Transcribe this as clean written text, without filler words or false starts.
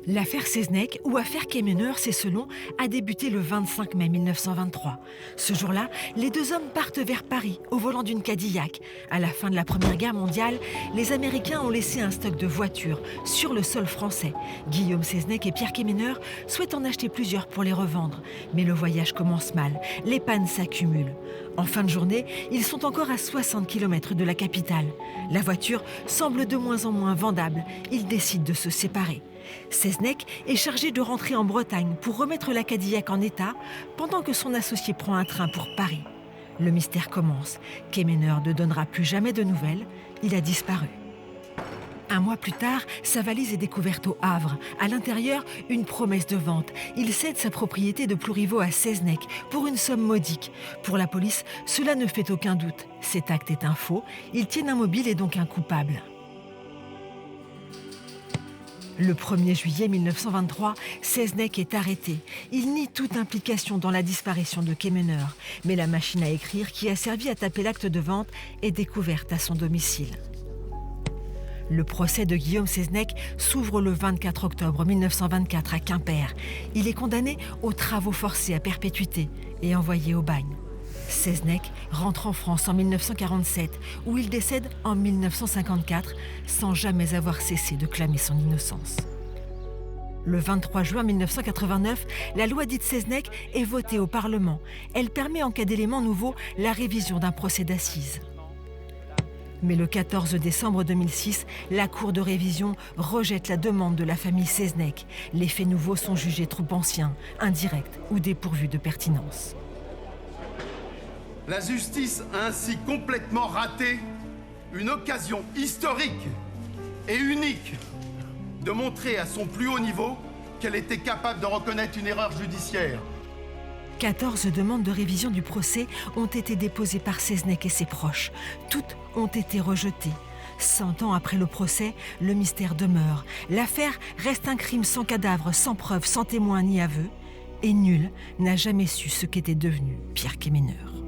L'affaire Seznec, ou affaire Quéméneur, c'est selon, a débuté le 25 mai 1923. Ce jour-là, les deux hommes partent vers Paris, au volant d'une Cadillac. À la fin de la Première Guerre mondiale, les Américains ont laissé un stock de voitures sur le sol français. Guillaume Seznec et Pierre Quéméneur souhaitent en acheter plusieurs pour les revendre. Mais le voyage commence mal, les pannes s'accumulent. En fin de journée, ils sont encore à 60 km de la capitale. La voiture semble de moins en moins vendable. Ils décident de se séparer. Seznec est chargé de rentrer en Bretagne pour remettre la Cadillac en état, pendant que son associé prend un train pour Paris. Le mystère commence. Quéméneur ne donnera plus jamais de nouvelles. Il a disparu. Un mois plus tard, sa valise est découverte au Havre. À l'intérieur, une promesse de vente. Il cède sa propriété de Plouriveau à Seznec pour une somme modique. Pour la police, cela ne fait aucun doute. Cet acte est un faux. Ils tiennent un mobile et donc un coupable. Le 1er juillet 1923, Seznec est arrêté. Il nie toute implication dans la disparition de Quéméneur. Mais la machine à écrire qui a servi à taper l'acte de vente est découverte à son domicile. Le procès de Guillaume Seznec s'ouvre le 24 octobre 1924 à Quimper. Il est condamné aux travaux forcés à perpétuité et envoyé au bagne. Seznec rentre en France en 1947, où il décède en 1954, sans jamais avoir cessé de clamer son innocence. Le 23 juin 1989, la loi dite Seznec est votée au Parlement. Elle permet en cas d'éléments nouveaux la révision d'un procès d'assises. Mais le 14 décembre 2006, la Cour de révision rejette la demande de la famille Seznec. Les faits nouveaux sont jugés trop anciens, indirects ou dépourvus de pertinence. La justice a ainsi complètement raté une occasion historique et unique de montrer à son plus haut niveau qu'elle était capable de reconnaître une erreur judiciaire. 14 demandes de révision du procès ont été déposées par Seznec et ses proches. Toutes ont été rejetées. 100 ans après le procès, le mystère demeure. L'affaire reste un crime sans cadavre, sans preuve, sans témoin ni aveu. Et nul n'a jamais su ce qu'était devenu Pierre Quéméneur.